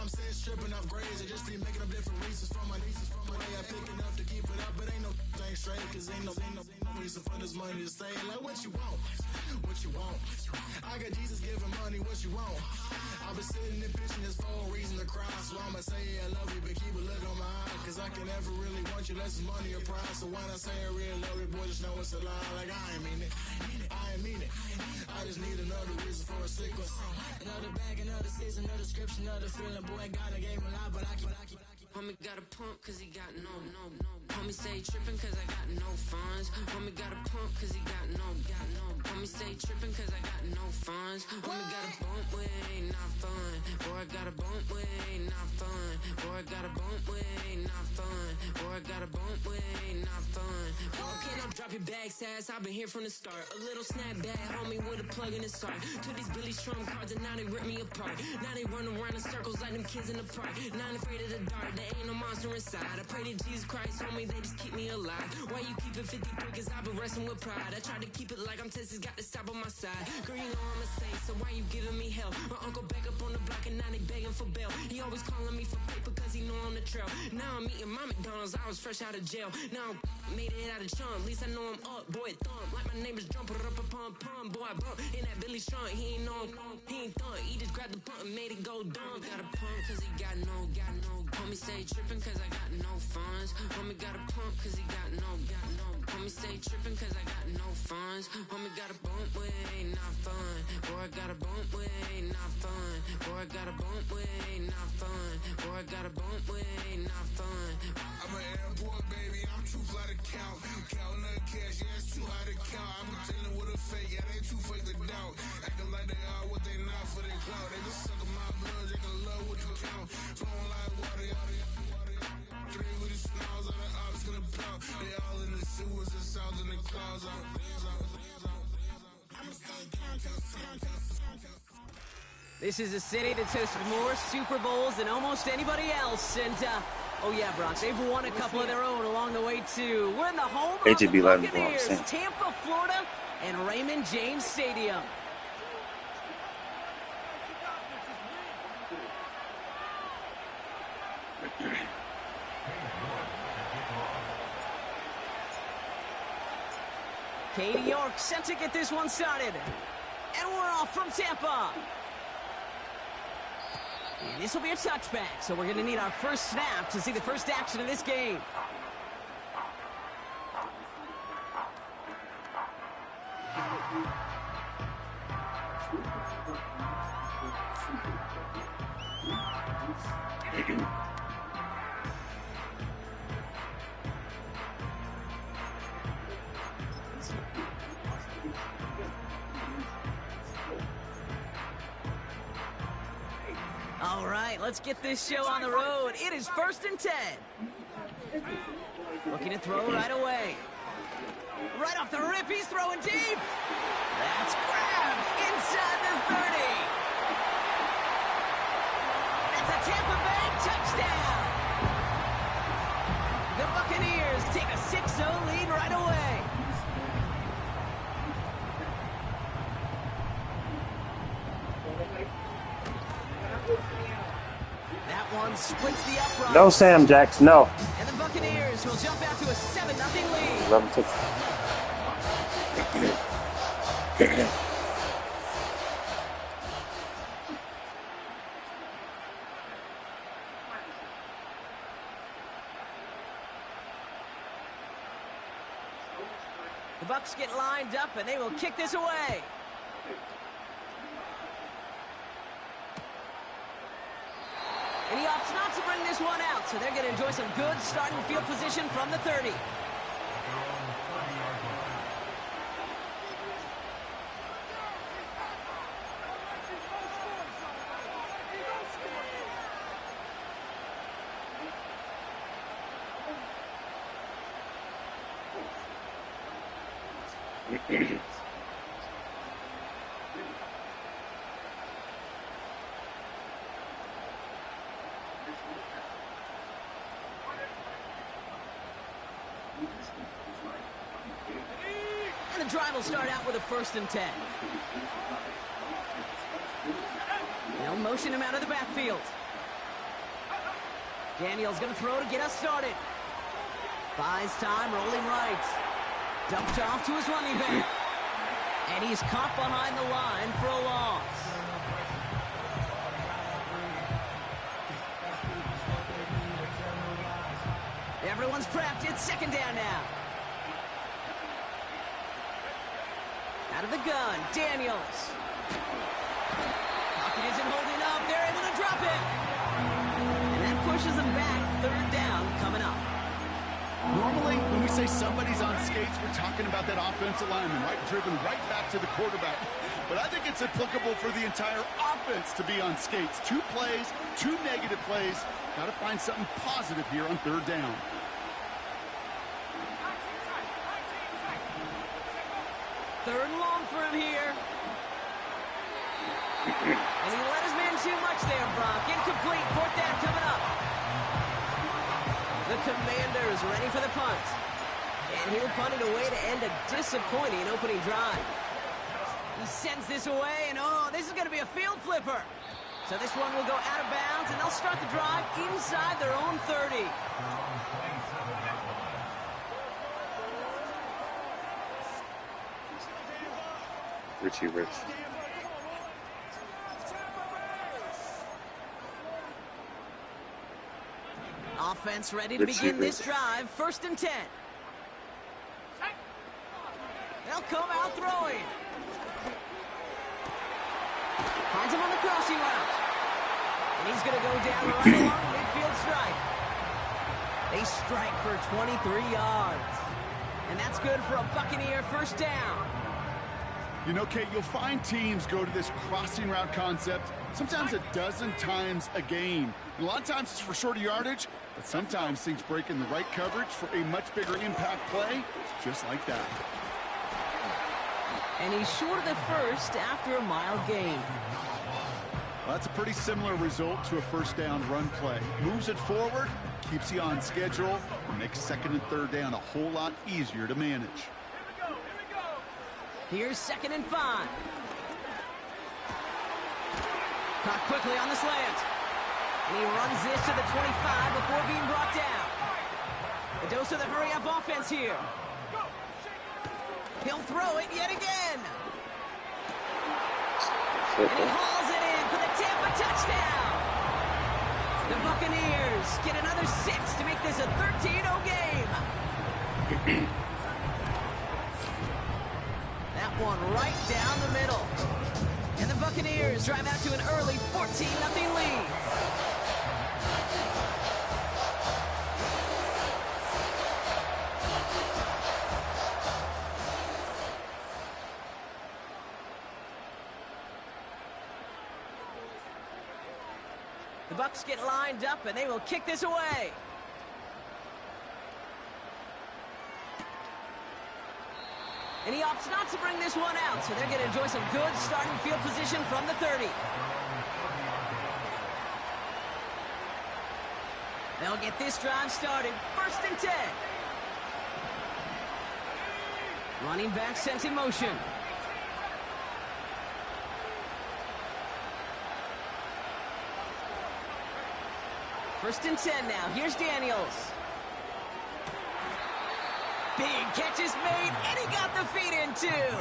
I'm saying stripping off grades. I just be making up different reasons for my nieces. From my way I pick enough to keep it up, but ain't no thing straight. Cause ain't no reason for this money to stay. Like what you want? What you want? I got Jesus giving money, what you want? I've been sitting and pitching this for a reason to cry. So I'ma say I love you, but keep a look on my eye. Cause I can never really want you less is money or pride. So when I say I really love you, boy, just know it's a lie. Like I ain't mean it. I ain't mean it. I just need another reason for a sickle. Another bag, another season, another description, another feeling. Boy, God, I gave him a lot, but I keep. Homie got a pump cause he got no. Homie stay trippin' cause I got no funds. Homie got a pump cause he got no. Homie stay trippin' cause I got no funds. Homie got a bump with ain't not fun. Boy, I got a bump with ain't not fun. Boy, I got a bump with ain't not fun. Boy, I got a bump with ain't not fun. Okay, now drop your bag, sass. I've been here from the start. A little snapback, homie, with a plug in his heart. Took these Billy Trump cards and now they rip me apart. Now they run around in circles like them kids in the park. Not afraid of the dark, there ain't no monster inside. I pray to Jesus Christ, homie, they just keep me alive. Why you keep it 53? Cause I've been wrestling with pride. I try to keep it like I'm Texas, got the stop on my side. Girl, you know I'm a saint, so why you giving me hell? My uncle back up on the block and now they begging for bail. He always calling me for paper cause he know I'm the trail. Now I'm eating my McDonald's, I was fresh out of jail. Now I'm made it out of chunk, at least I know I'm up. Boy, thump, like my neighbor's jumping up a pum. Boy, I bump in that Billy Strunk, he ain't know, he ain't thump. He just grabbed the pump and made it go dumb. Got a pump cause he got no. Homie stay trippin' cause I got no funds. Homie got a pump cause he got no. Homie stay trippin' cause I got no funds. Homie got a bump with ain't not fun. Boy, I got a bump with ain't not fun. Boy, I got a bump with ain't not fun. Boy, I got a bump with ain't not fun. I'm an airport baby, I'm too fly to count. Counting the cash, yeah, it's too high to count. I'm pretending with a fake, yeah, they too fake to doubt. Acting like they are what they not for their clout. They just suckin' my blood, they can love what you count. Flowing like water, three with the smiles on the ops gonna pout. They all in the sewers, the south in the clouds. This is a city that's hosted more Super Bowls than almost anybody else. And, oh yeah, Bronx, they've won a couple of their own along the way, too. We're in the home of the Buccaneers, Tampa, Florida, and Raymond James Stadium. Katie York set to get this one started. And we're off from Tampa. And this will be a touchback, so we're going to need our first snap to see the first action of this game. All right, let's get this show on the road. It is 1st and 10. Looking to throw right away. Right off the rip, he's throwing deep. That's grabbed inside the 30. That's a Tampa Bay touchdown. The Buccaneers take a 6-0 lead right away. That one splits the upright. No, Sam Jackson, no. And the Buccaneers will jump out to a 7-0 lead. 11-6. The Bucs get lined up and they will kick this away. And he opts not to bring this one out, so they're going to enjoy some good starting field position from the 30. And the drive will start out with a 1st and 10. They'll motion him out of the backfield. Daniels going to throw to get us started. Buys time, rolling right. Dumped off to his running back. And he's caught behind the line for a loss. Everyone's prepped. It's second down now. Out of the gun, Daniels. Pocket isn't holding up. They're able to drop it. And that pushes them back. Third down coming up. Normally, when we say somebody's on skates, we're talking about that offensive lineman, right? Driven right back to the quarterback. But I think it's applicable for the entire offense to be on skates. 2 plays, 2 negative plays. Got to find something positive here on third down. Third and long for him here. And he let his man too much there, Brock. Incomplete. Fourth down coming up. The Commanders ready for the punt. And he'll punt it away to end a disappointing opening drive. He sends this away, and oh, this is going to be a field flipper. So this one will go out of bounds, and they'll start the drive inside their own 30. Richie Rich. Offense ready to begin this drive. First and 10. They'll come out throwing. Finds him on the crossing route. And he's going to go down right along the midfield strike. They strike for 23 yards. And that's good for a Buccaneer first down. You know, Kate, you'll find teams go to this crossing route concept sometimes a dozen times a game. And a lot of times it's for shorter yardage, but sometimes things break in the right coverage for a much bigger impact play, just like that. And he's short of the first after a mile gain. Well, that's a pretty similar result to a first down run play. Moves it forward, keeps you on schedule, and makes second and third down a whole lot easier to manage. Here's second and 5. Caught quickly on the slant. And he runs this to the 25 before being brought down. A dose of the hurry-up offense here. He'll throw it yet again. And he hauls it in for the Tampa touchdown. The Buccaneers get another 6 to make this a 13-0 game. That one right down the middle. And the Buccaneers drive out to an early 14-0 lead. The Bucs get lined up, and they will kick this away. And he opts not to bring this one out, so they're going to enjoy some good starting field position from the 30. They'll get this drive started. First and 10. Running back sent in motion. First and 10 now. Here's Daniels. Big catch is made, and he got the feet in, too.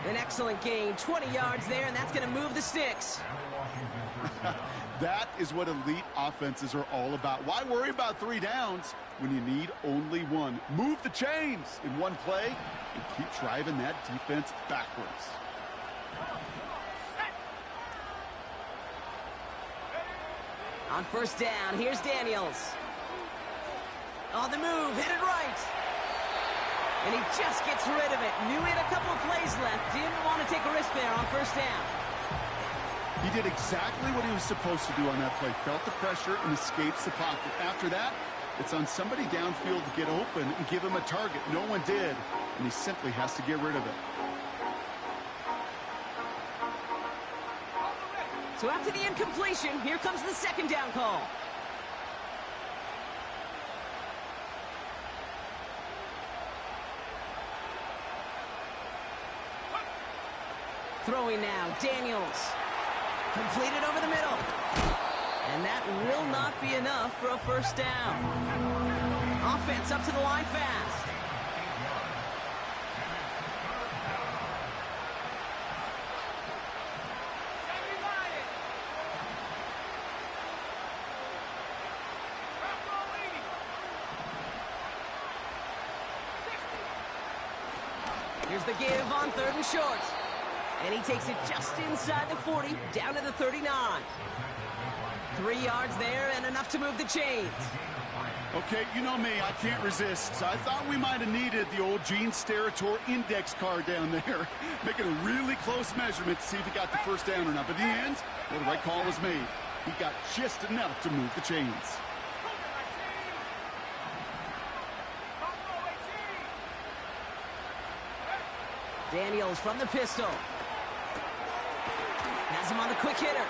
An excellent gain, 20 yards there, and that's going to move the sticks. That is what elite offenses are all about. Why worry about 3 downs when you need only 1? Move the chains in one play and keep driving that defense backwards. On first down, here's Daniels. On the move, hit it right. And he just gets rid of it. Knew he had a couple of plays left. Didn't want to take a risk there on first down. He did exactly what he was supposed to do on that play. Felt the pressure and escapes the pocket. After that, it's on somebody downfield to get open and give him a target. No one did, and he simply has to get rid of it. So after the incompletion, here comes the second down call. Throwing now, Daniels. Completed over the middle. And that will not be enough for a first down. Offense up to the line fast. Here's the give on 3rd and short. And he takes it just inside the 40, down to the 39. 3 yards there and enough to move the chains. Okay, you know me, I can't resist. So I thought we might have needed the old Gene Steratore index card down there. Making a really close measurement to see if he got the first down or not. But in the end, well, the right call was made. He got just enough to move the chains. Daniels from the pistol. Has him on the quick hitter.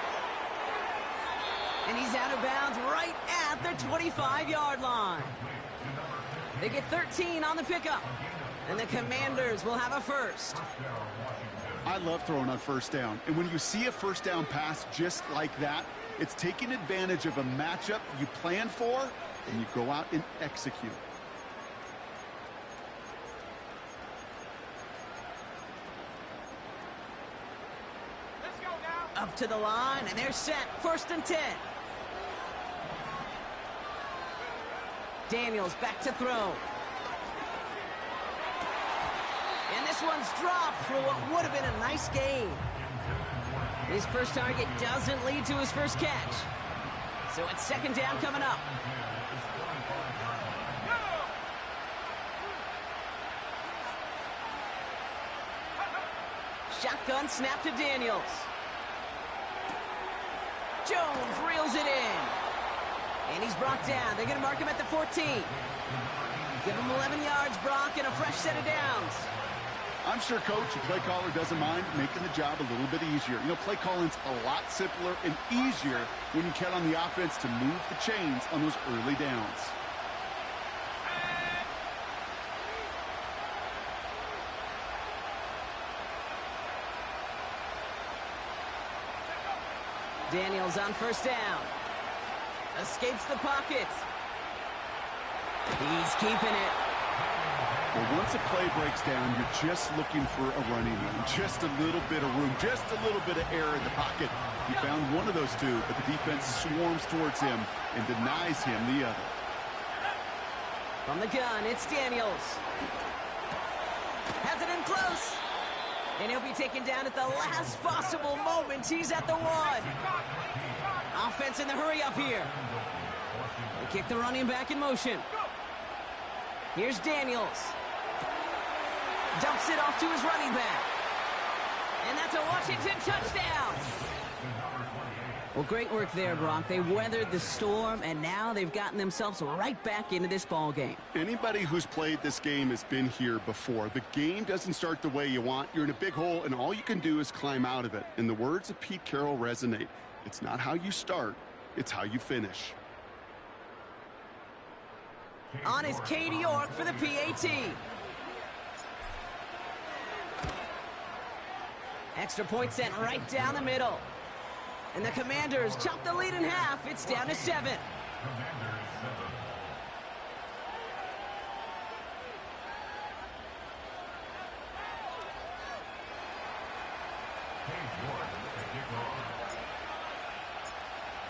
And he's out of bounds right at the 25-yard line. They get 13 on the pickup. And the Commanders will have a first. I love throwing on first down. And when you see a first down pass just like that, it's taking advantage of a matchup you plan for, and you go out and execute. Up to the line, and they're set. 1st and 10. Daniels back to throw. And this one's dropped for what would have been a nice gain. His first target doesn't lead to his first catch. So it's 2nd down coming up. Shotgun snap to Daniels. Jones reels it in. And he's brought down. They're going to mark him at the 14. Give him 11 yards, Brock, and a fresh set of downs. I'm sure Coach, the play caller, doesn't mind making the job a little bit easier. You know, play calling's a lot simpler and easier when you count on the offense to move the chains on those early downs. Daniels on 1st down. Escapes the pocket. He's keeping it. Well, once a play breaks down, you're just looking for a running room. Just a little bit of room, just a little bit of air in the pocket. He found one of those two, but the defense swarms towards him and denies him the other. From the gun, it's Daniels. Has it in close. And he'll be taken down at the last possible moment. He's at the 1. Offense in the hurry up here. They kick the running back in motion. Here's Daniels. Dumps it off to his running back. And that's a Washington touchdown. Well, great work there, Brock. They weathered the storm, and now they've gotten themselves right back into this ball game. Anybody who's played this game has been here before. The game doesn't start the way you want. You're in a big hole, and all you can do is climb out of it. And the words of Pete Carroll resonate. It's not how you start, it's how you finish. On is Katie York for the PAT. Extra point sent right down the middle. And the Commanders chop the lead in half. It's down to 7.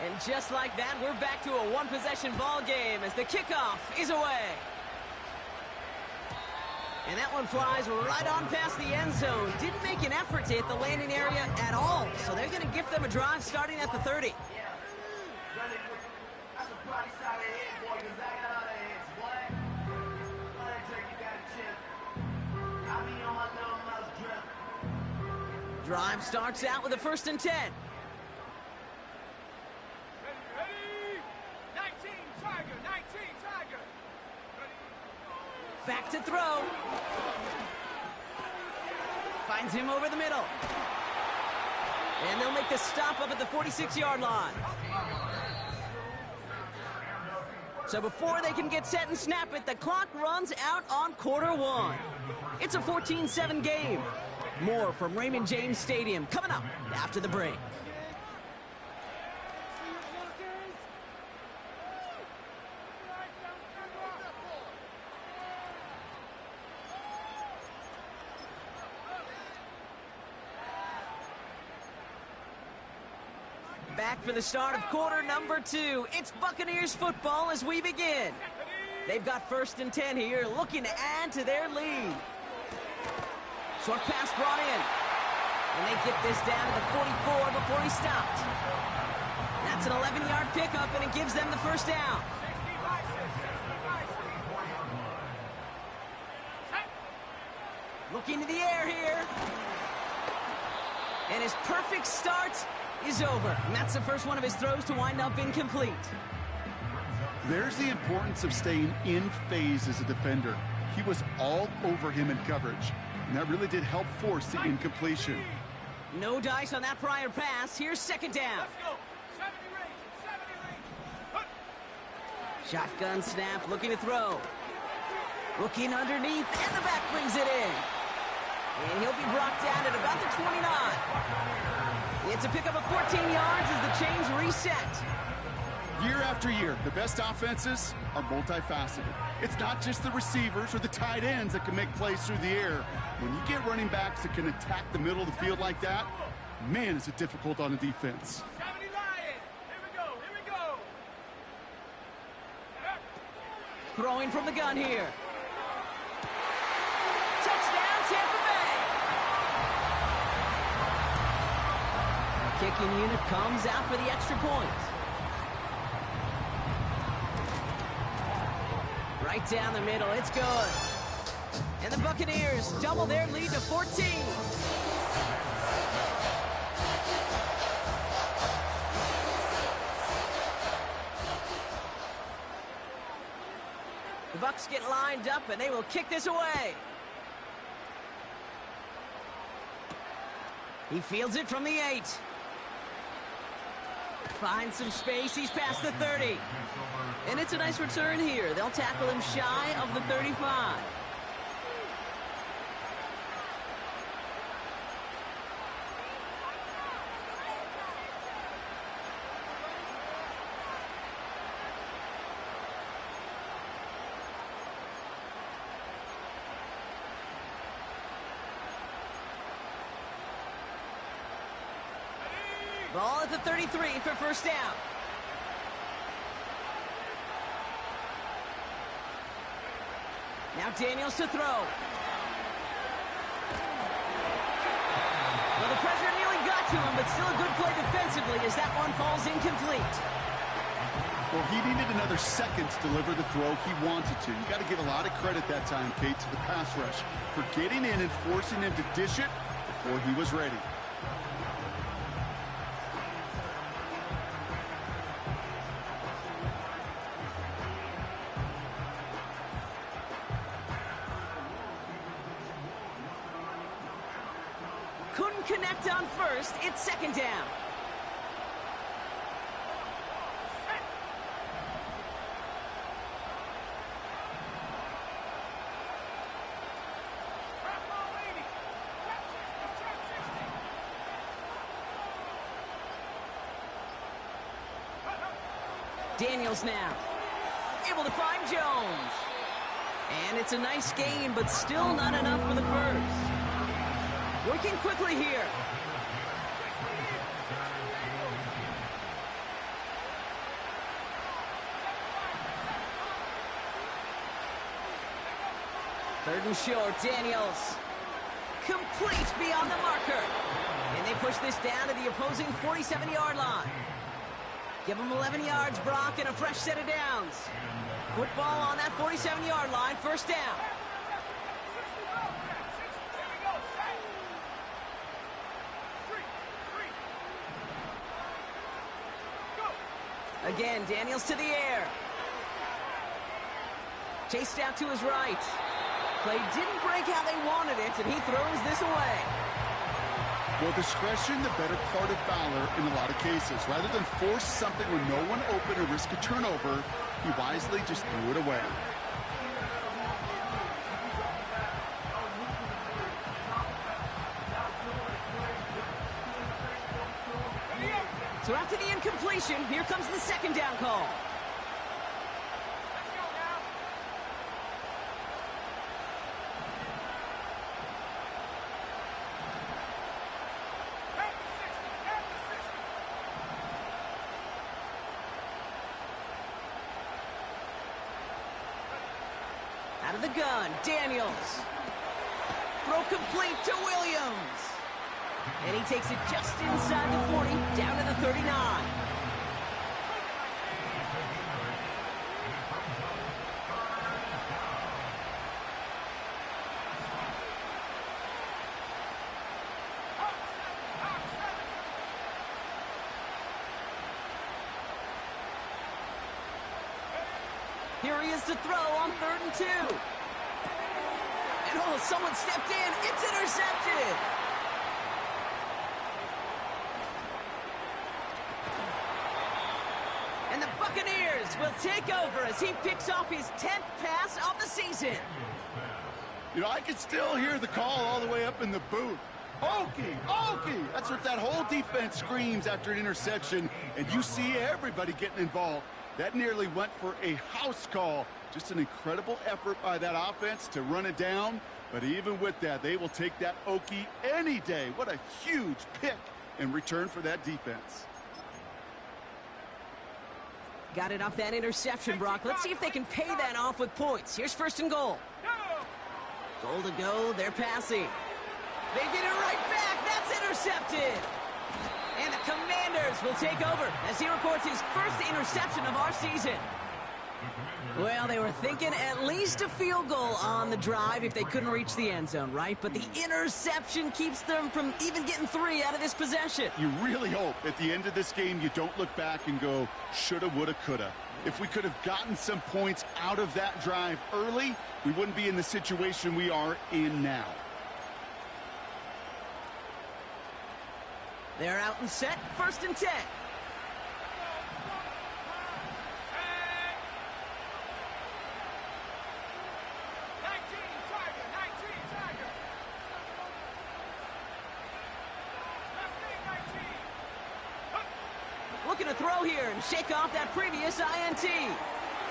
And just like that, we're back to a one-possession ball game as the kickoff is away. And that one flies right on past the end zone. Didn't make an effort to hit the landing area at all. So they're going to give them a drive starting at the 30. Drive starts out with a 1st and 10. Back to throw. Finds him over the middle. And they'll make the stop up at the 46-yard line. So before they can get set and snap it, the clock runs out on Q1. It's a 14-7 game. More from Raymond James Stadium coming up after the break. Back for the start of quarter number 2. It's Buccaneers football as we begin. They've got 1st and 10 here, looking to add to their lead. Short pass brought in. And they get this down to the 44 before he stopped. That's an 11-yard pickup, and it gives them the first down. Looking to the air here. And his perfect start is over. And that's the first one of his throws to wind up incomplete. There's the importance of staying in phase as a defender. He was all over him in coverage, and that really did help force the incompletion. No dice on that prior pass. Here's 2nd down. Shotgun snap, looking to throw. Looking underneath, and the back brings it in. And he'll be brought down at about the 29. It's a pickup of 14 yards as the chains reset. Year after year, the best offenses are multifaceted. It's not just the receivers or the tight ends that can make plays through the air. When you get running backs that can attack the middle of the field like that, man, is it difficult on a defense. Throwing from the gun here. Touchdown, Tampa Bay. Kicking unit comes out for the extra point. Right down the middle, it's good. And the Buccaneers double their lead to 14. The Bucs get lined up, and they will kick this away. He fields it from the 8. Finds some space. He's past the 30. And it's a nice return here. They'll tackle him shy of the 35. Ball at the 33 for first down. Now Daniels to throw. Well, the pressure nearly got to him, but still a good play defensively as that one falls incomplete. Well, he needed another second to deliver the throw he wanted to. You got to give a lot of credit that time, Kate, to the pass rush for getting in and forcing him to dish it before he was ready. Couldn't connect on first. It's second down. Daniels now able to find Jones. And it's a nice gain, but still not enough for the first. Working quickly here. Third and short, Daniels. Complete beyond the marker. And they push this down to the opposing 47-yard line. Give them 11 yards, Brock, and a fresh set of downs. Football on that 47-yard line, first down. Again, Daniels to the air. Chased out to his right. Play didn't break how they wanted it, and he throws this away. Well, discretion, the better part of valor in a lot of cases. Rather than force something with no one open or risk a turnover, he wisely just threw it away. So after the incompletion, here comes the second down call. Out of the gun, Daniels. Throw complete to Williams. And he takes it just inside the 40, down to the 39. Here he is to throw on 3rd and 2. And oh, someone stepped in. It's intercepted. And the Buccaneers will take over as he picks off his 10th pass of the season. You know, I can still hear the call all the way up in the booth. Okie, Okie! That's what that whole defense screams after an interception, and you see everybody getting involved. That nearly went for a house call. Just an incredible effort by that offense to run it down. But even with that, they will take that Okie any day. What a huge pick in return for that defense. Got it off that interception, Brock. Let's see if they can pay that off with points. Here's 1st and goal. Goal to go. They're passing. They get it right back. That's intercepted. And the Commanders will take over as he records his first interception of our season. Well, they were thinking at least a field goal on the drive if they couldn't reach the end zone, right? But the interception keeps them from even getting 3 out of this possession. You really hope at the end of this game you don't look back and go, shoulda, woulda, coulda. If we could have gotten some points out of that drive early, we wouldn't be in the situation we are in now. They're out and set, 1st and 10. Looking to throw here and shake off that previous INT.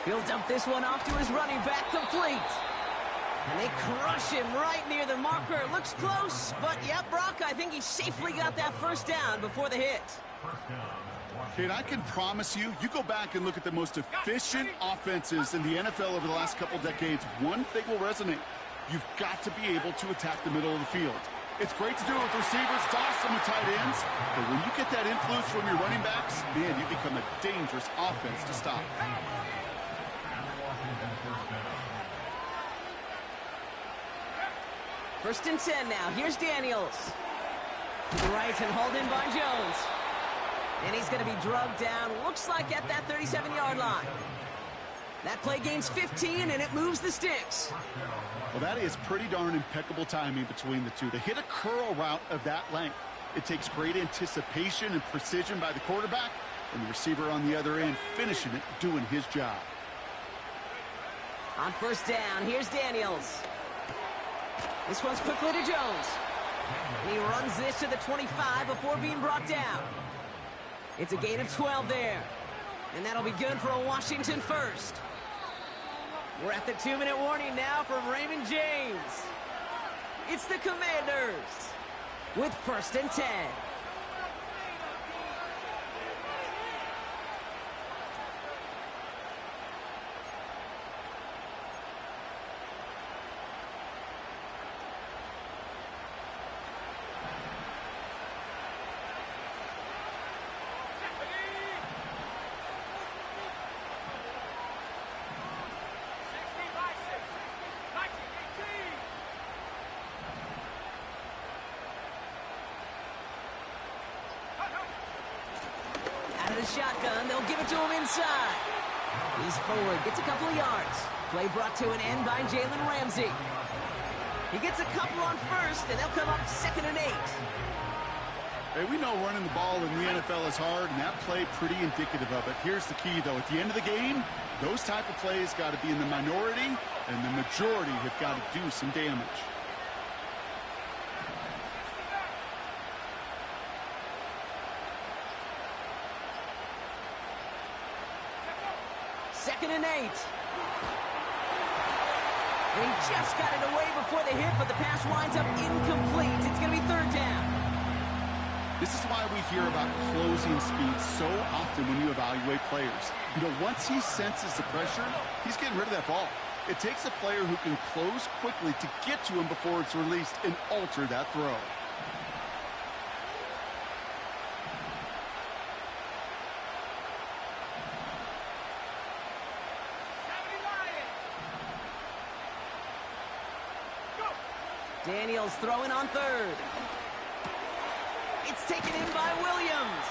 He'll dump this one off to his running back, complete. And they crush him right near the marker. Looks close, but yep, Brock, I think he safely got that 1st down before the hit. Kid, I can promise you, you go back and look at the most efficient offenses in the NFL over the last couple decades, one thing will resonate. You've got to be able to attack the middle of the field. It's great to do it with receivers, it's awesome with tight ends, but when you get that influence from your running backs, man, you become a dangerous offense to stop. First and 10 now. Here's Daniels. To the right and hauled in by Jones. And he's going to be drugged down, looks like at that 37-yard line. That play gains 15, and it moves the sticks. Well, that is pretty darn impeccable timing between the two. To hit a curl route of that length, it takes great anticipation and precision by the quarterback, and the receiver on the other end finishing it, doing his job. On 1st down, here's Daniels. This one's quickly to Jones. And he runs this to the 25 before being brought down. It's a gain of 12 there. And that'll be good for a Washington 1st. We're at the 2-minute warning now from Raymond James. It's the Commanders with 1st and 10. Shotgun, they'll give it to him inside. He's forward, gets a couple of yards. Play brought to an end by Jalen Ramsey. He gets a couple on 1st, and they'll come up 2nd and 8. Hey, we know running the ball in the NFL is hard, and that play pretty indicative of it. Here's the key, though. At the end of the game, those type of plays got to be in the minority, and the majority have got to do some damage. Second and 8. And he just got it away before the hit, but the pass winds up incomplete. It's going to be 3rd down. This is why we hear about closing speed so often when you evaluate players. You know, once he senses the pressure, he's getting rid of that ball. It takes a player who can close quickly to get to him before it's released and alter that throw. Daniels throwing on third. It's taken in by Williams.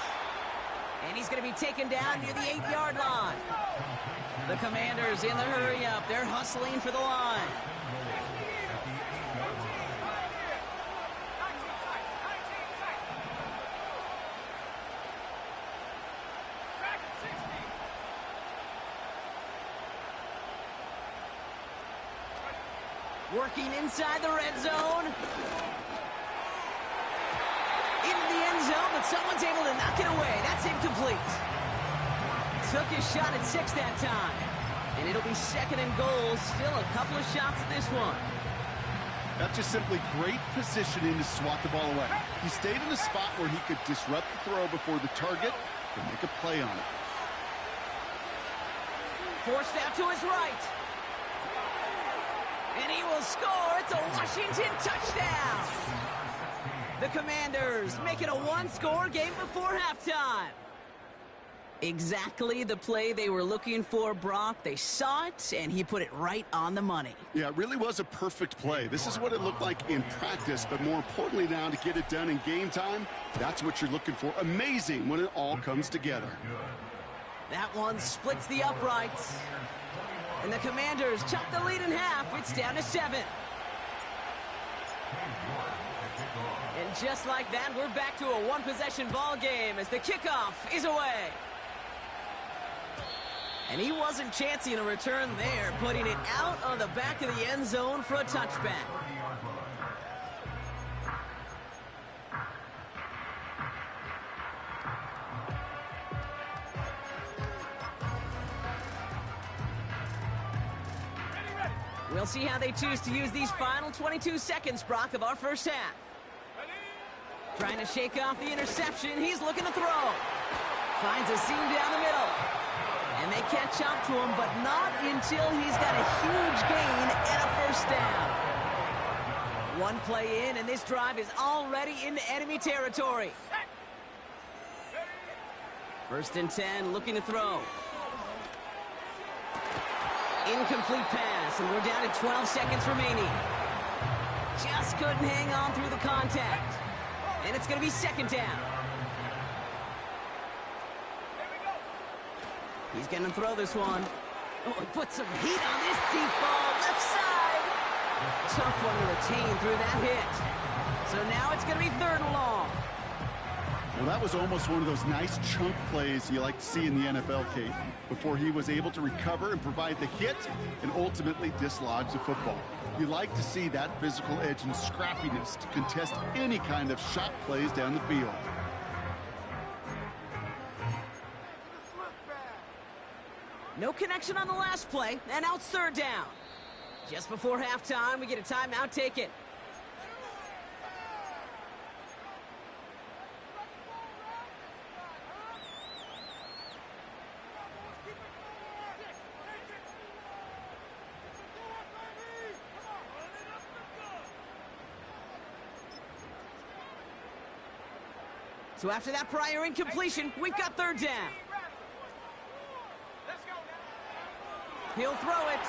And he's going to be taken down near the 8-yard line. The Commanders in the hurry-up. They're hustling for the line. Working inside the red zone. Into the end zone, but someone's able to knock it away. That's incomplete. Took his shot at 6 that time. And it'll be second and goal. Still a couple of shots at this one. That's just simply great positioning to swat the ball away. He stayed in a spot where he could disrupt the throw before the target and make a play on it. Forced out to his right. And he will score. It's a Washington touchdown. The Commanders make it a one-score game before halftime. Exactly the play they were looking for, Brock. They saw it, and he put it right on the money. Yeah, it really was a perfect play. This is what it looked like in practice, but more importantly now, to get it done in game time, that's what you're looking for. Amazing when it all comes together. That one splits the uprights. And the Commanders chop the lead in half. It's down to 7. And just like that, we're back to a one-possession ball game as the kickoff is away. And he wasn't chancing a return there, putting it out on the back of the end zone for a touchback. We'll see how they choose to use these final 22 seconds, Brock, of our first half. Trying to shake off the interception. He's looking to throw. Finds a seam down the middle. And they catch up to him, but not until he's got a huge gain and a first down. One play in, and this drive is already into enemy territory. First and 10, looking to throw. Incomplete pass, and we're down to 12 seconds remaining. Just couldn't hang on through the contact. And it's going to be second down. He's going to throw this one. Oh, he put some heat on this deep ball, left side. Tough one to retain through that hit. So now it's going to be third and long. Well, that was almost one of those nice chunk plays you like to see in the NFL, Kate, before he was able to recover and provide the hit and ultimately dislodge the football. You like to see that physical edge and scrappiness to contest any kind of shot plays down the field. No connection on the last play, and now it's third down. Just before halftime, we get a timeout taken. So after that prior incompletion, we've got third down. He'll throw it.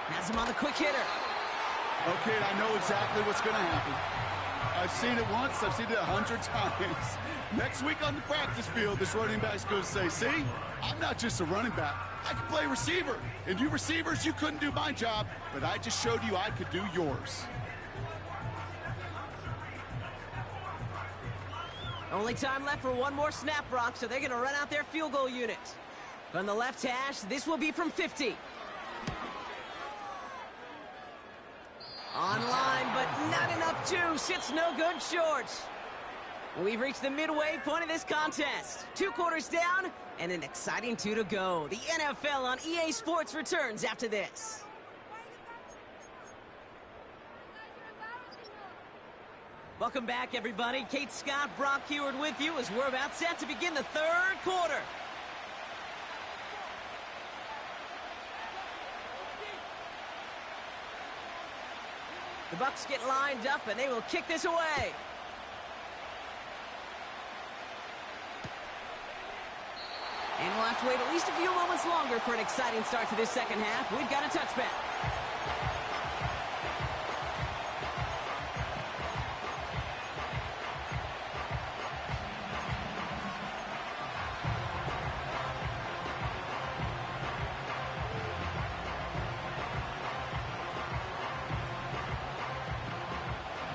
Has him on the quick hitter. Okay, I know exactly what's going to happen. I've seen it once, I've seen it 100 times. Next week on the practice field, this running back's going to say, see, I'm not just a running back. I can play receiver. And you receivers, you couldn't do my job, but I just showed you I could do yours. Only time left for one more snap, Brock, so they're going to run out their field goal unit. From the left hash, this will be from 50. Online, but not enough juice. It's no good short. We've reached the midway point of this contest. 2 quarters down, and an exciting 2 to go. The NFL on EA Sports returns after this. Welcome back, everybody. Kate Scott, Brock Heward with you as we're about set to begin the third quarter. The Bucs get lined up, and they will kick this away. And we'll have to wait at least a few moments longer for an exciting start to this second half. We've got a touchback.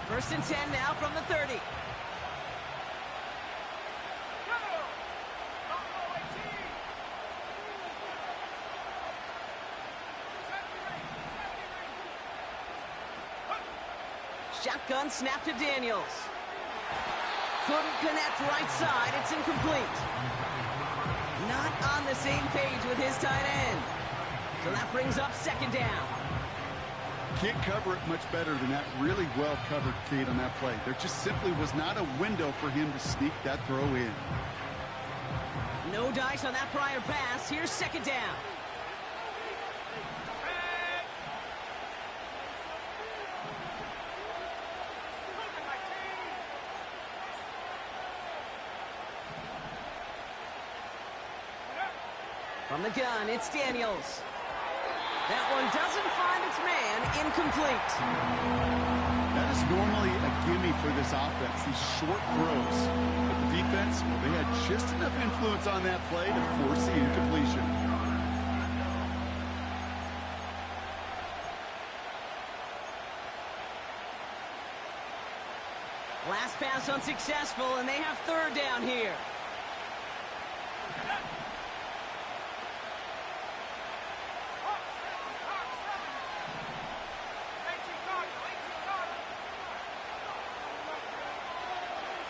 First and 10 now from the 30. Shotgun snap to Daniels. Couldn't connect right side. It's incomplete. Not on the same page with his tight end. So that brings up second down. Can't cover it much better than that. Really well covered, Kate, on that play. There just simply was not a window for him to sneak that throw in. No dice on that prior pass. Here's second down. From the gun, it's Daniels. That one doesn't find its man. Incomplete. That is normally a gimme for this offense, these short throws. But the defense, well, they had just enough influence on that play to force the incompletion. Last pass unsuccessful, and they have third down here.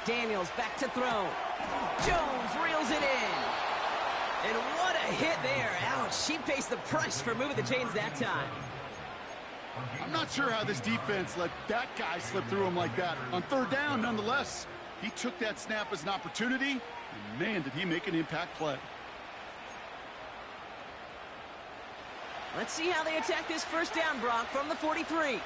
Daniels back to throw. Jones reels it in. And what a hit there. Ouch, she pays the price for moving the chains that time. I'm not sure how this defense let that guy slip through him like that. On third down, nonetheless, he took that snap as an opportunity, and man, did he make an impact play. Let's see how they attack this first down, Brock, from the 43.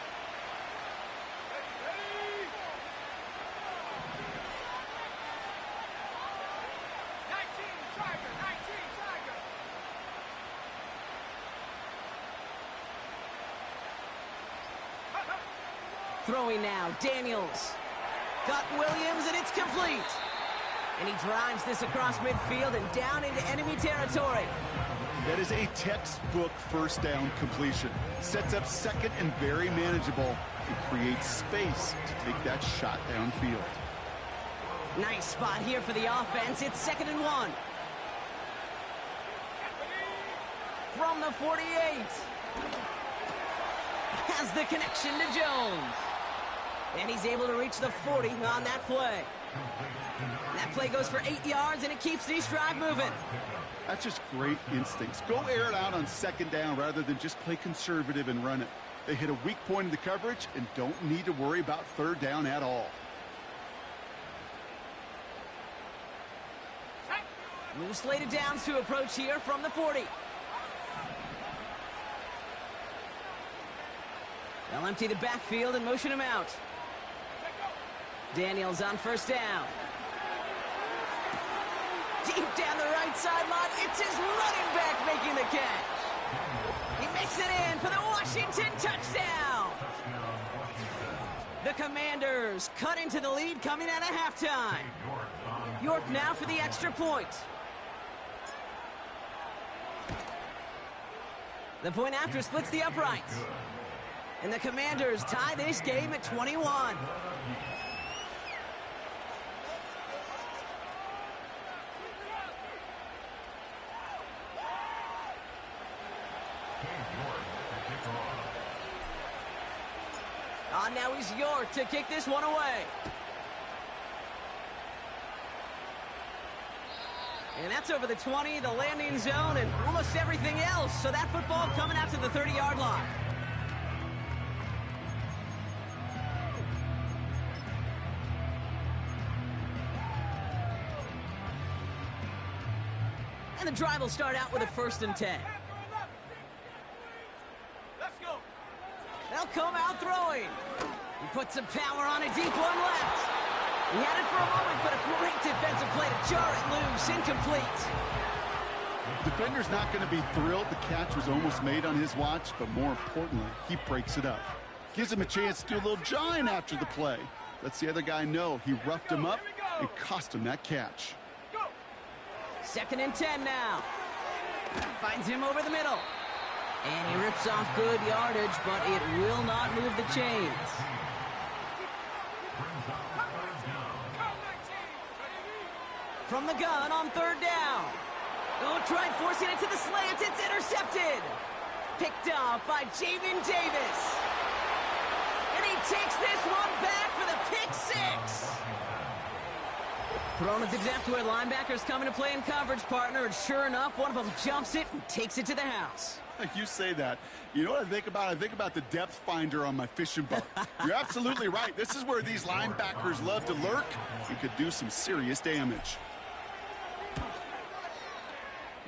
Throwing now, Daniels. Got Williams, and it's complete. And he drives this across midfield and down into enemy territory. That is a textbook first down completion. Sets up second and very manageable. It creates space to take that shot downfield. Nice spot here for the offense. It's 2nd and 1. From the 48. Has the connection to Jones. And he's able to reach the 40 on that play. That play goes for 8 yards, and it keeps the drive moving. That's just great instincts. Go air it out on second down rather than just play conservative and run it. They hit a weak point in the coverage and don't need to worry about third down at all. New slated downs to approach here from the 40. They'll empty the backfield and motion him out. Daniels on first down. Deep down the right sideline, it's his running back making the catch. He makes it in for the Washington touchdown. The Commanders cut into the lead coming out of halftime. York now for the extra point. The point after splits the uprights. And the Commanders tie this game at 21. Now he's York to kick this one away. And that's over the 20, the landing zone, and almost everything else. So that football coming out to the 30-yard line. And the drive will start out with a 1st and 10. they'll come out throwing. He puts some power on a deep one left. He had it for a moment, but a great defensive play to jar it loose. Incomplete. Defender's not going to be thrilled the catch was almost made on his watch, but more importantly, he breaks it up. Gives him a chance to do a little jawing after the play. Lets the other guy know he roughed him up and cost him that catch. 2nd and 10 now. Finds him over the middle. And he rips off good yardage, but it will not move the chains. From the gun on 3rd down. Oh, tried forcing it to the slant. It's intercepted. Picked off by Jamin Davis. And he takes this one back for the pick 6. Thrown at the depth where linebackers come into play in coverage, partner, and sure enough, one of them jumps it and takes it to the house. You say that. You know what I think about? I think about the depth finder on my fishing boat. You're absolutely right. This is where these linebackers love to lurk and could do some serious damage.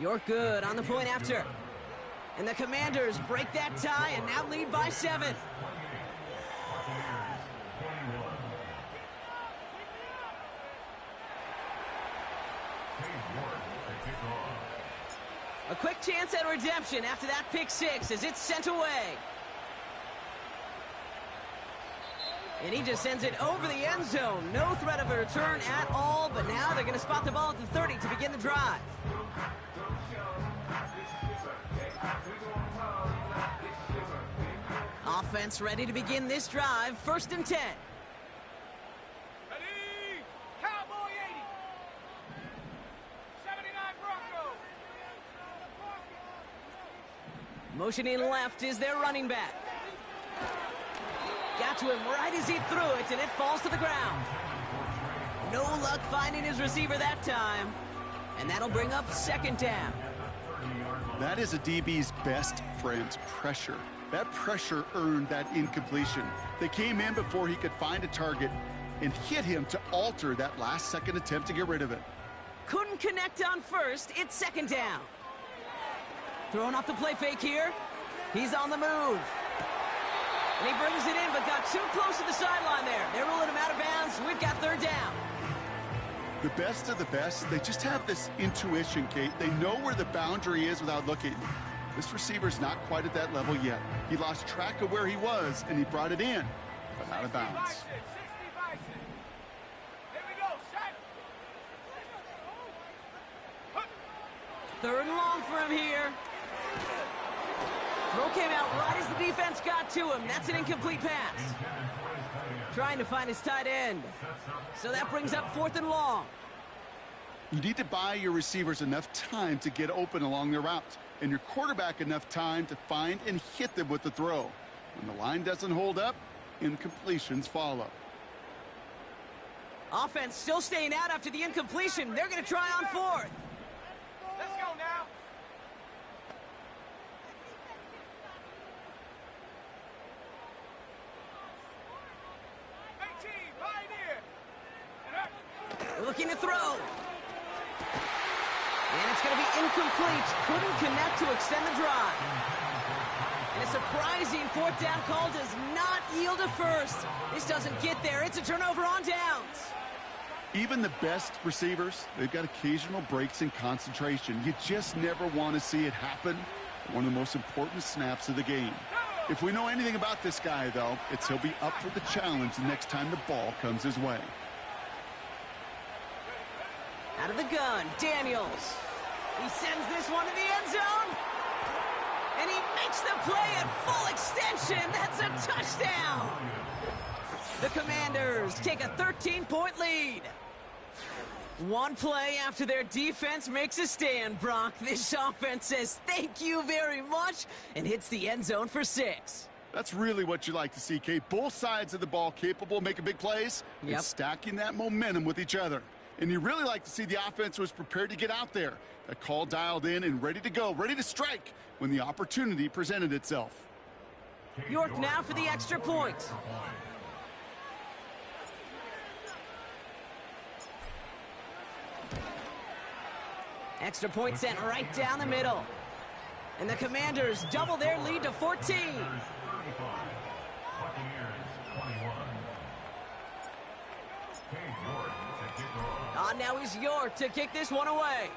You're good on the point after. And the Commanders break that tie and now lead by 7. A quick chance at redemption after that pick 6 as it's sent away. And he just sends it over the end zone. No threat of a return at all, but now they're going to spot the ball at the 30 to begin the drive. Offense ready to begin this drive. 1st and 10. Motioning left is their running back. Got to him right as he threw it, and it falls to the ground. No luck finding his receiver that time. And that'll bring up 2nd down. That is a DB's best friend, pressure. That pressure earned that incompletion. They came in before he could find a target and hit him to alter that last-second attempt to get rid of it. Couldn't connect on 1st. It's 2nd down. Throwing off the play fake here. He's on the move. And he brings it in, but got too close to the sideline there. They're ruling him out of bounds. We've got 3rd down. The best of the best, they just have this intuition, Kate. They know where the boundary is without looking. This receiver's not quite at that level yet. He lost track of where he was, and he brought it in, but out of bounds. 3rd and long for him here. Throw came out right as the defense got to him. That's an incomplete pass. Trying to find his tight end. So that brings up 4th and long. You need to buy your receivers enough time to get open along their route, and your quarterback enough time to find and hit them with the throw. When the line doesn't hold up, incompletions follow. Offense still staying out after the incompletion. They're going to try on 4th. Let's go now. Looking to throw. And it's going to be incomplete. Couldn't connect to extend the drive. And a surprising 4th down call does not yield a 1st. This doesn't get there. It's a turnover on downs. Even the best receivers, they've got occasional breaks in concentration. You just never want to see it happen. One of the most important snaps of the game. If we know anything about this guy, though, it's he'll be up for the challenge the next time the ball comes his way. Out of the gun, Daniels. He sends this one to the end zone. And he makes the play at full extension. That's a touchdown. The Commanders take a 13-point lead. One play after their defense makes a stand, Brock. This offense says thank you very much and hits the end zone for 6. That's really what you like to see, Kate. Both sides of the ball capable of making big plays and stacking that momentum with each other. And you really like to see the offense was prepared to get out there. That call dialed in and ready to go, ready to strike when the opportunity presented itself. York now for the extra point. Extra point sent right down the middle. And the Commanders double their lead to 14. On now is York to kick this one away.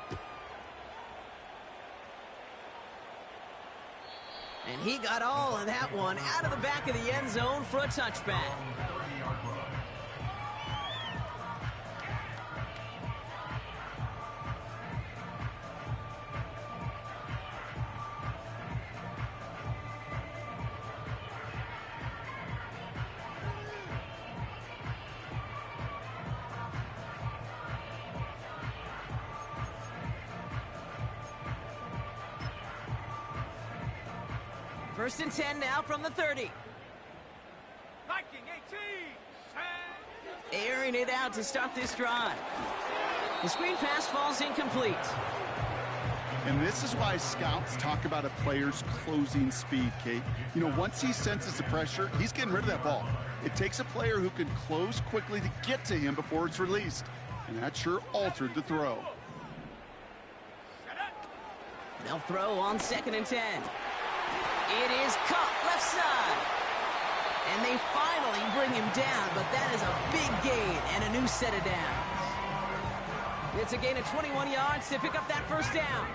And he got all of that one out of the back of the end zone for a touchback. First and 10 now from the 30. Viking 18. Airing it out to start this drive. The screen pass falls incomplete. And this is why scouts talk about a player's closing speed, Kate. You know, once he senses the pressure, he's getting rid of that ball. It takes a player who can close quickly to get to him before it's released. And that sure altered the throw. They'll throw on 2nd and 10. It is caught left side. And they finally bring him down, but that is a big gain and a new set of downs. It's a gain of 21 yards to pick up that first down.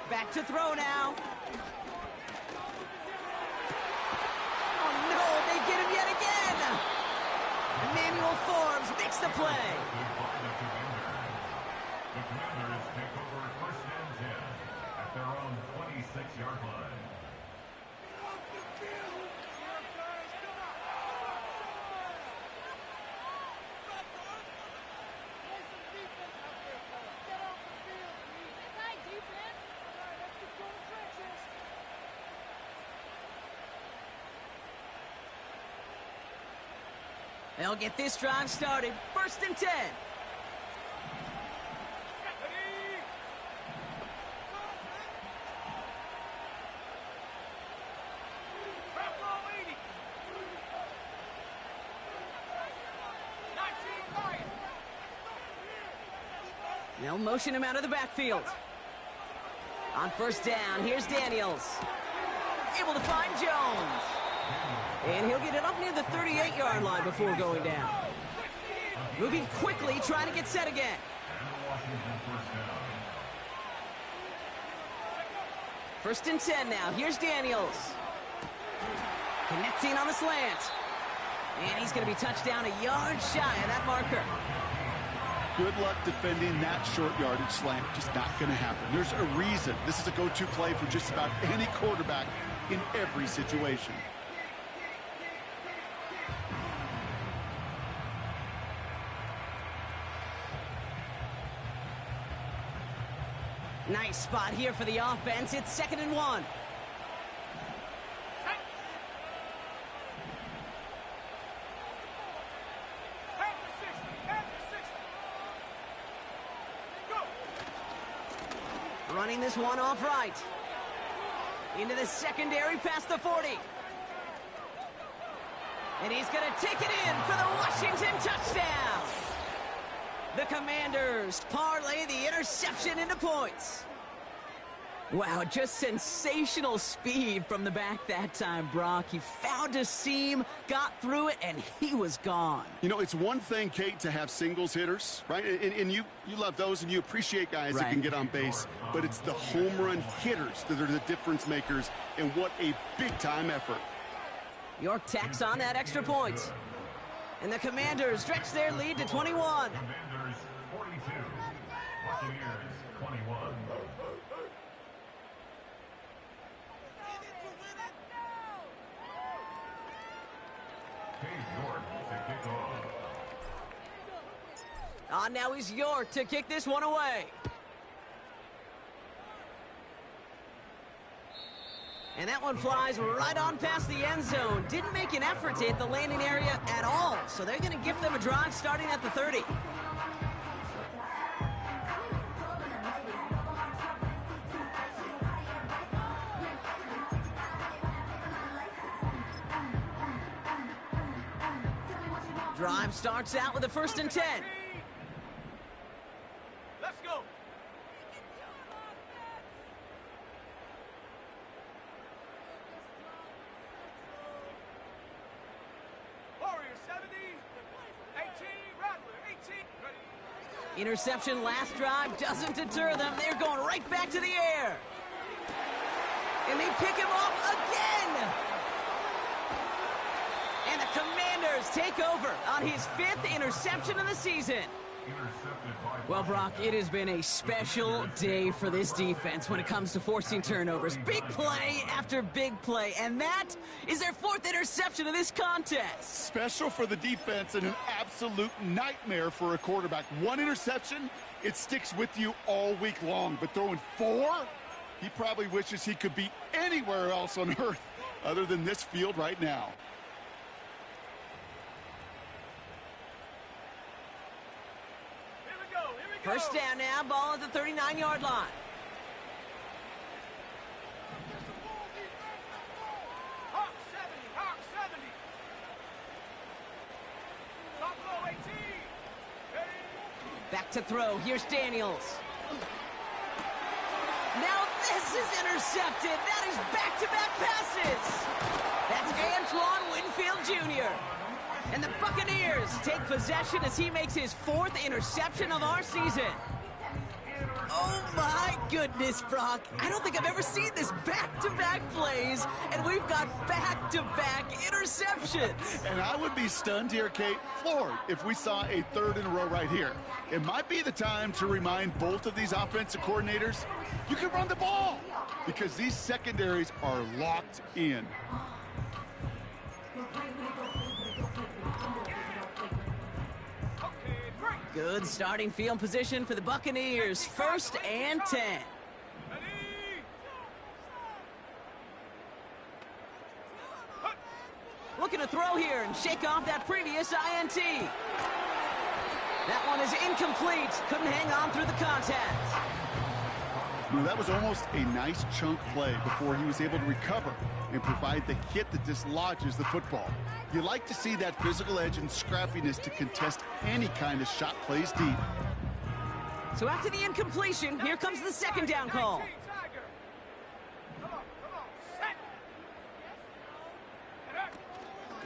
Back to throw now. Oh no, they get him yet again. Emmanuel Forbes makes the play. Their own 26-yard line. They'll get this drive started. 1st and 10. They'll motion him out of the backfield. On 1st down, here's Daniels. Able to find Jones. And he'll get it up near the 38-yard line before going down. Moving quickly, trying to get set again. 1st and 10 now. Here's Daniels. Connecting on the slant. And he's going to be touched down a yard shy of that marker. Good luck defending that short yardage slant. Just not going to happen. There's a reason. This is a go-to play for just about any quarterback in every situation. Nice spot here for the offense. It's 2nd and 1. Running this one off right. Into the secondary past the 40. And he's going to take it in for the Washington touchdown. The Commanders parlay the interception into points. Wow, just sensational speed from the back that time, Brock. He found a seam, got through it, and he was gone. You know, it's one thing, Kate, to have singles hitters, right? And you love those, and you appreciate guys that can get on base. But it's the home run hitters that are the difference makers, and what a big-time effort. York tacks on that extra point. And the Commanders stretch their lead to 21. Commanders 42, Buccaneers 21. On now is York to kick this one away. And that one flies right on past the end zone. Didn't make an effort to hit the landing area at all. So they're going to give them a drive starting at the 30. Drive starts out with a 1st and 10. Let's go. Warrior 70. Interception last drive doesn't deter them. They're going right back to the air. And they pick him off again. And the Commanders take over on his 5th interception of the season. Well, Brock, it has been a special day for this defense when it comes to forcing turnovers. Big play after big play, and that is their 4th interception of this contest. Special for the defense and an absolute nightmare for a quarterback. 1 interception, it sticks with you all week long, but throwing 4, he probably wishes he could be anywhere else on earth other than this field right now. First down now, ball at the 39-yard line. Hawk 70. Top low 18. Back to throw. Here's Daniels. Now this is intercepted. That is back-to-back passes. That's Antoine Winfield Jr. And the Buccaneers take possession as he makes his 4th interception of our season. Oh my goodness, Brock. I don't think I've ever seen this back-to-back plays, and we've got back-to-back interceptions. And I would be stunned here, Kate, floored, if we saw a 3rd in a row right here. It might be the time to remind both of these offensive coordinators, you can run the ball, because these secondaries are locked in. Good starting field position for the Buccaneers. 1st and 10. Looking to throw here and shake off that previous INT. That one is incomplete. Couldn't hang on through the contact. Well, that was almost a nice chunk play before he was able to recover and provide the hit that dislodges the football. You like to see that physical edge and scrappiness to contest any kind of shot plays deep. So after the incompletion, here comes the 2nd down call.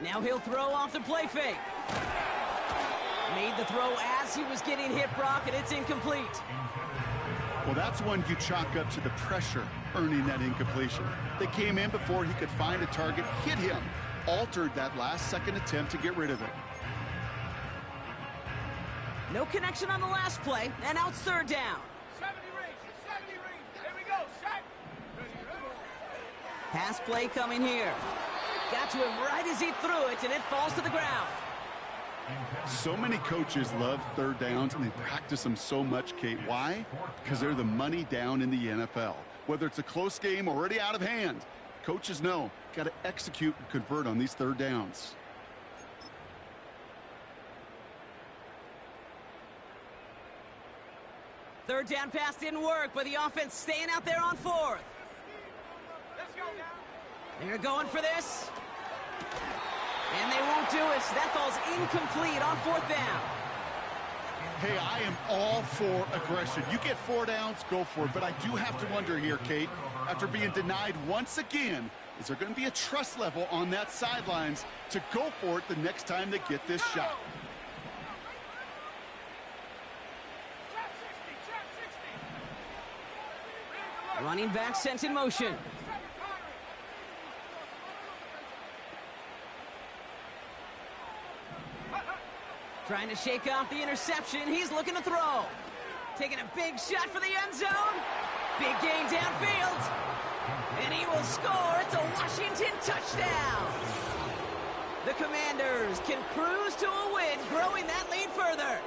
Now he'll throw off the play fake. Made the throw as he was getting hit, Brock, and it's incomplete. Well, that's one you chalk up to the pressure earning that incompletion. They came in before he could find a target, hit him, altered that last-second attempt to get rid of it. No connection on the last play, and now it's 3rd down. 70 range. Here we go. Set. Pass play coming here. Got to him right as he threw it, and it falls to the ground. So many coaches love 3rd downs, and they practice them so much, Kate. Why? Because they're the money down in the NFL. Whether it's a close game already out of hand, coaches know, got to execute and convert on these 3rd downs. Third down pass didn't work, but the offense staying out there on 4th. Let's go now. They're going for this. And they won't do it. That falls incomplete on 4th down. Hey, I am all for aggression. You get 4 downs, go for it. But I do have to wonder here, Kate, after being denied once again, is there going to be a trust level on that sidelines to go for it the next time they get this shot? Running back sent in motion. Trying to shake off the interception. He's looking to throw. Taking a big shot for the end zone. Big gain downfield. And he will score. It's a Washington touchdown. The Commanders can cruise to a win, growing that lead further.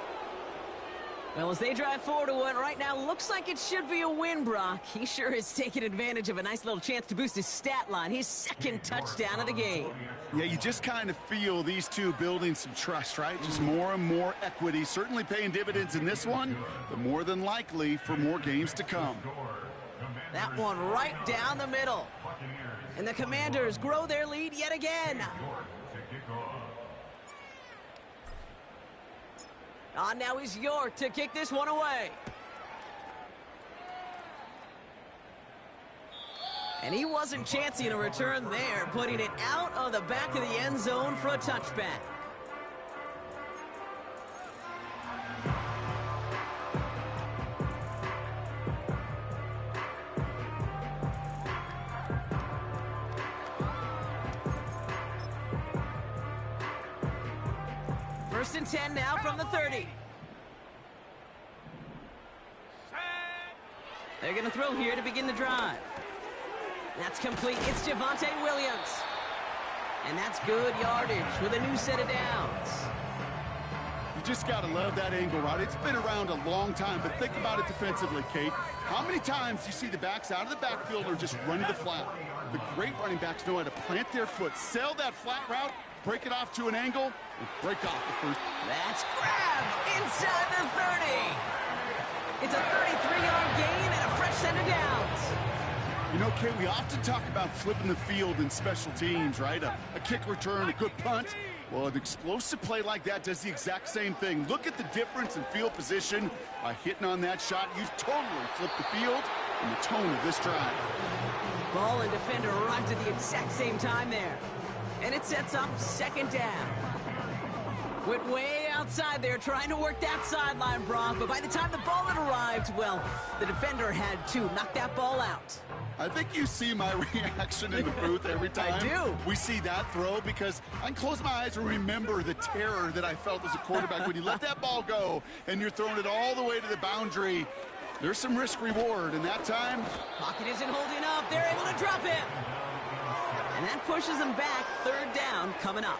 Well, as they drive forward to one right now, looks like it should be a win, Brock. He sure is taking advantage of a nice little chance to boost his stat line. His 2nd touchdown of the game. Yeah, you just kind of feel these two building some trust, right? Just more and more equity. Certainly paying dividends in this one, but more than likely for more games to come. That one right down the middle. And the Commanders grow their lead yet again. On now is York to kick this one away. And he wasn't chancing a return there, putting it out of the back of the end zone for a touchback. First and 10 now from the 30. They're going to throw here to begin the drive. That's complete. It's Javonte Williams. And that's good yardage with a new set of downs. You just got to love that angle, right? It's been around a long time, but think about it defensively, Kate. How many times do you see the backs out of the backfield or just running the flat? The great running backs know how to plant their foot, sail that flat route, break it off to an angle, and break off the first. That's grabbed inside the 30. It's a 33-yard gain and a fresh set of downs. You know, Kate, we often talk about flipping the field in special teams, right? A kick return, a good punt. Well, an explosive play like that does the exact same thing. Look at the difference in field position. By hitting on that shot, you've totally flipped the field and the tone of this drive. Ball and defender arrived at the exact same time there. And it sets up second down. Went way outside there trying to work that sideline, Brock. But by the time the ball had arrived, well, the defender had to knock that ball out. I think you see my reaction in the booth every time I do. We see that throw, because I can close my eyes and remember the terror that I felt as a quarterback when you let that ball go and you're throwing it all the way to the boundary. There's some risk reward, and that time... Pocket isn't holding up. They're able to drop it. And that pushes them back. Third down coming up.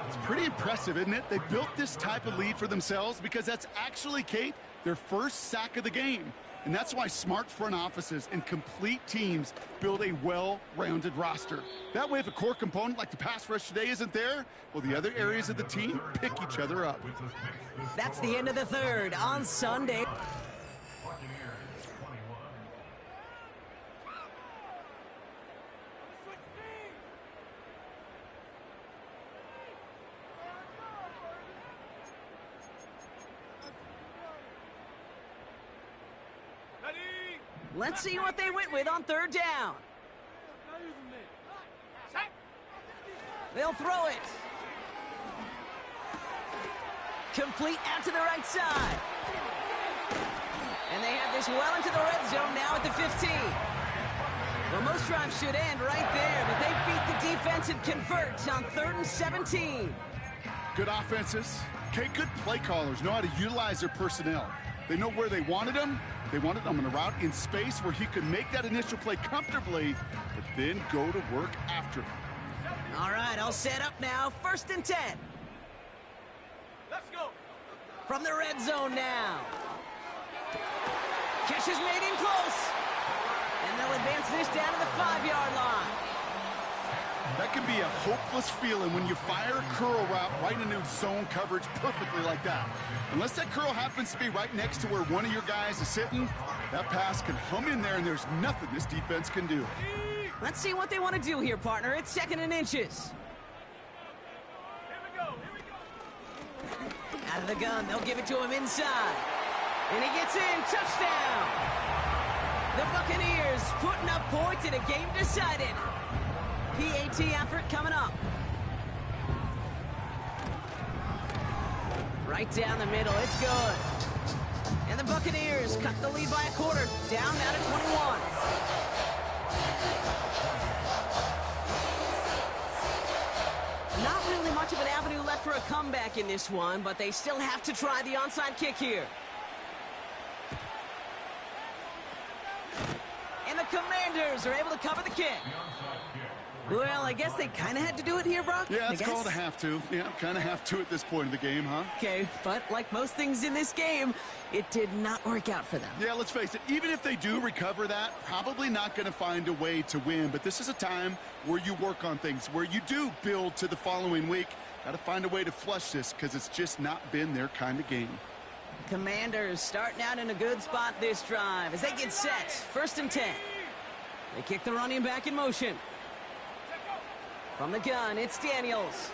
It's pretty impressive, isn't it? They built this type of lead for themselves because that's actually, Kate, their first sack of the game. And that's why smart front offices and complete teams build a well-rounded roster. That way, if a core component like the pass rush today isn't there, well, the other areas of the team pick each other up. That's the end of the third on Sunday. Let's see what they went with on third down. They'll throw it. Complete out to the right side. And they have this well into the red zone now at the 15. Well, most drives should end right there, but they beat the defense and convert on 3rd and 17. Good offenses. Okay, good play callers know how to utilize their personnel. They know where they wanted them. They wanted them on a route in space where he could make that initial play comfortably, but then go to work after. All right, all set up now. 1st and 10. Let's go. From the red zone now. Catch is made in close. And they'll advance this down to the 5-yard line. That can be a hopeless feeling when you fire a curl route right into zone coverage perfectly like that. Unless that curl happens to be right next to where one of your guys is sitting, that pass can hum in there and there's nothing this defense can do. Let's see what they want to do here, partner. It's 2nd and inches. Here we go. Here we go. Out of the gun, they'll give it to him inside. And he gets in. Touchdown. The Buccaneers putting up points in a game decided. PAT effort coming up. Right down the middle. It's good. And the Buccaneers cut the lead by a quarter. Down now to 21. Not really much of an avenue left for a comeback in this one, but they still have to try the onside kick here. And the Commanders are able to cover the kick. Well, I guess they kind of had to do it here, Brock. Yeah, it's called a have to. Yeah, kind of have to at this point in the game, huh? Okay, but like most things in this game, it did not work out for them. Yeah, let's face it, even if they do recover that, probably not going to find a way to win. But this is a time where you work on things, where you do build to the following week. Got to find a way to flush this because it's just not been their kind of game. Commanders starting out in a good spot this drive as they get set. 1st and 10. They kick the running back in motion. From the gun, it's Daniels.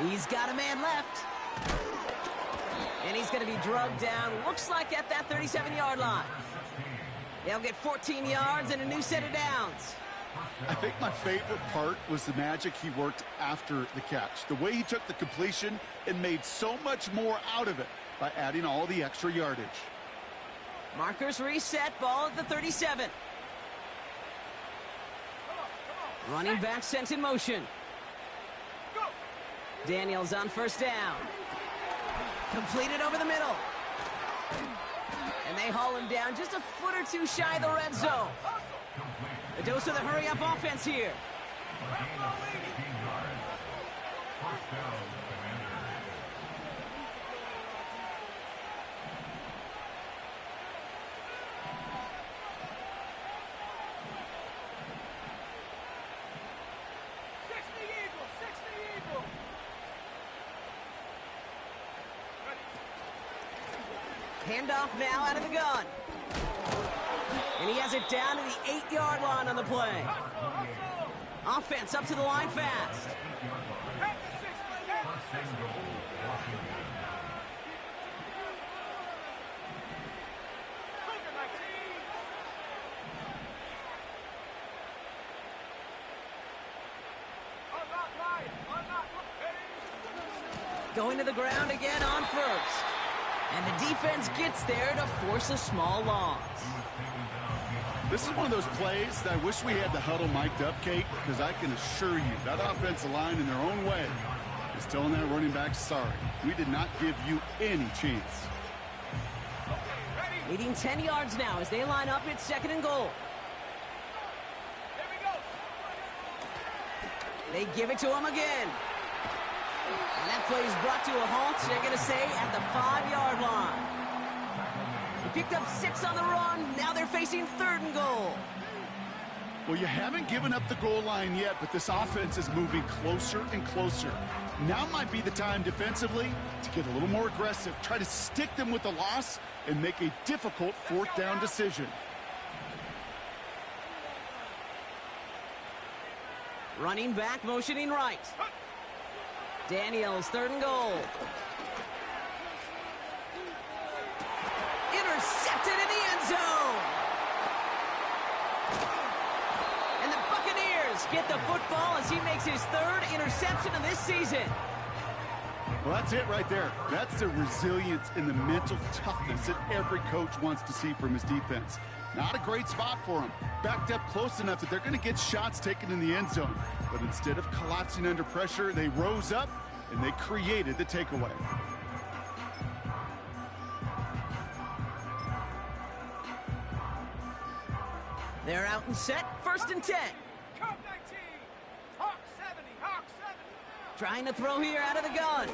He's got a man left. And he's going to be drugged down, looks like at that 37-yard line. They'll get 14 yards and a new set of downs. I think my favorite part was the magic he worked after the catch. The way he took the completion and made so much more out of it by adding all the extra yardage. Markers reset, ball at the 37. Running back sent in motion. Daniels on first down. Completed over the middle. And they haul him down just a foot or two shy of the red zone. A dose of the hurry-up offense here. First down, Commanders. Handoff now out of the gun. And he has it down to the 8-yard line on the play. Offense up to the line fast. Going to the ground again on first. And the defense gets there to force a small loss. This is one of those plays that I wish we had the huddle mic'd up, Kate, because I can assure you that offensive line in their own way is telling that running back, sorry, we did not give you any chance. Leading 10 yards now as they line up at 2nd and goal. They give it to him again. And that play is brought to a halt, they're going to say, at the 5-yard line. He picked up 6 on the run. Now they're facing 3rd and goal. Well, you haven't given up the goal line yet, but this offense is moving closer and closer. Now might be the time defensively to get a little more aggressive, try to stick them with the loss, and make a difficult 4th down decision. Running back, motioning right. Daniels, 3rd and goal. Intercepted in the end zone. And the Buccaneers get the football as he makes his 3rd interception of this season. Well, that's it right there. That's the resilience and the mental toughness that every coach wants to see from his defense. Not a great spot for him. Backed up close enough that they're going to get shots taken in the end zone. But instead of collapsing under pressure, they rose up and they created the takeaway. They're out and set. 1st and 10. Hawk 19. Hawk 70. Hawk 70. Trying to throw here out of the gun.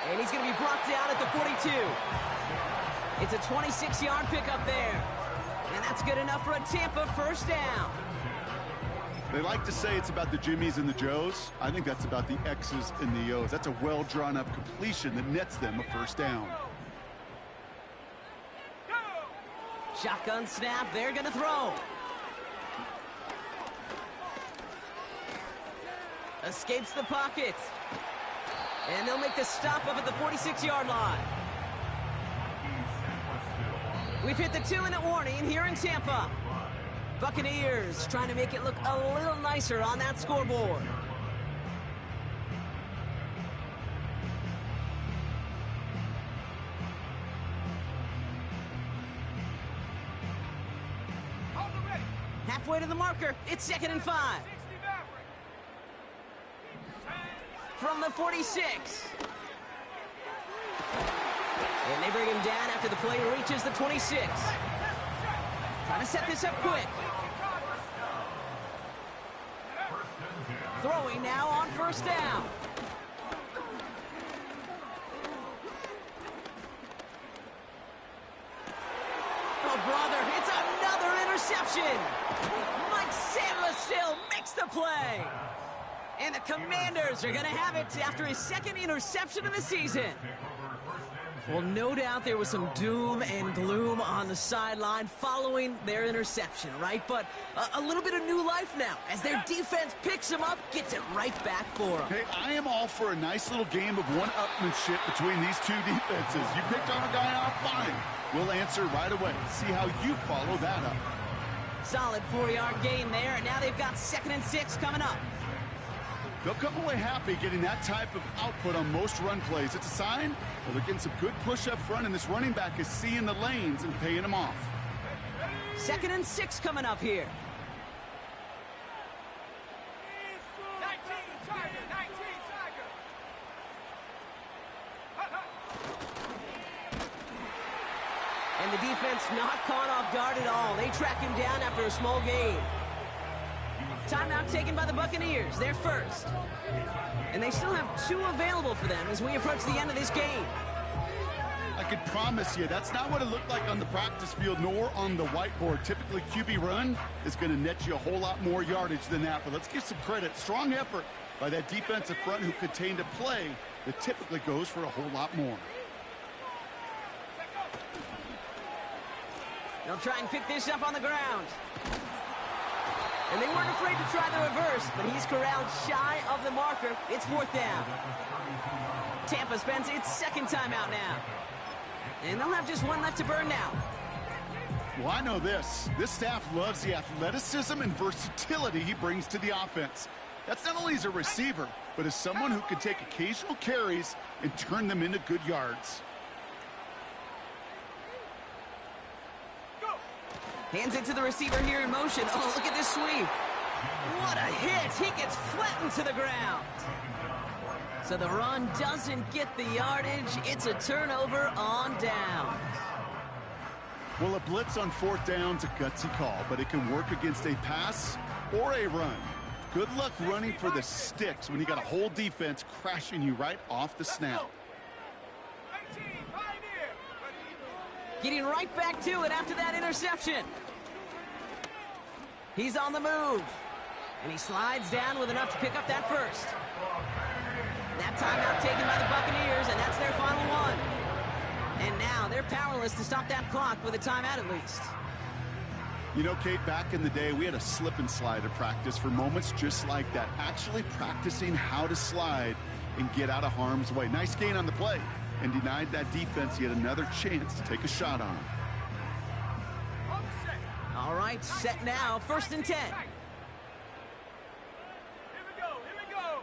And he's going to be brought down at the 42. It's a 26-yard pickup there. And that's good enough for a Tampa 1st down. They like to say it's about the Jimmies and the Joes. I think that's about the X's and the O's. That's a well-drawn-up completion that nets them a 1st down. Shotgun snap. They're going to throw. Escapes the pocket. And they'll make the stop up at the 46-yard line. We've hit the 2-minute warning here in Tampa. Buccaneers trying to make it look a little nicer on that scoreboard. Halfway to the marker, it's 2nd and 5. From the 46. And they bring him down after the play reaches the 26. Trying to set this up quick. Throwing now on 1st down. Oh, brother, it's another interception. Mike Sandler still makes the play. And the Commanders are going to have it after his 2nd interception of the season. Well, no doubt there was some doom and gloom on the sideline following their interception, right? But a little bit of new life now as their defense picks them up, gets it right back for them. Hey, I am all for a nice little game of one-upmanship between these two defenses. You picked on a guy off, fine. We'll answer right away. See how you follow that up. Solid 4-yard gain there, and now they've got 2nd and 6 coming up. They'll come away happy getting that type of output on most run plays. It's a sign well, they're getting some good push up front, and this running back is seeing the lanes and paying them off. 2nd and 6 coming up here. 19. And the defense not caught off guard at all. They track him down after a small gain. Timeout taken by the Buccaneers. They're first. And they still have 2 available for them as we approach the end of this game. I could promise you that's not what it looked like on the practice field nor on the whiteboard. Typically, QB run is going to net you a whole lot more yardage than that. But let's give some credit. Strong effort by that defensive front who contained a play that typically goes for a whole lot more. They'll try and pick this up on the ground. And they weren't afraid to try the reverse, but he's corralled shy of the marker. It's 4th down. Tampa spends its 2nd timeout now. And they'll have just 1 left to burn now. Well, I know this. This staff loves the athleticism and versatility he brings to the offense. That's not only as a receiver, but as someone who can take occasional carries and turn them into good yards. Hands it to the receiver here in motion. Oh, look at this sweep. What a hit. He gets flattened to the ground. So the run doesn't get the yardage. It's a turnover on downs. Well, a blitz on 4th down's a gutsy call, but it can work against a pass or a run. Good luck running for the sticks when you got a whole defense crashing you right off the snap. Getting right back to it after that interception. He's on the move. And he slides down with enough to pick up that first. That timeout taken by the Buccaneers, and that's their final one. And now they're powerless to stop that clock with a timeout at least. You know, Kate, back in the day, we had a slip and slide at practice for moments just like that. Actually practicing how to slide and get out of harm's way. Nice gain on the play. And denied that defense yet another chance to take a shot on him. All right, set now, 1st and 10. Here we go.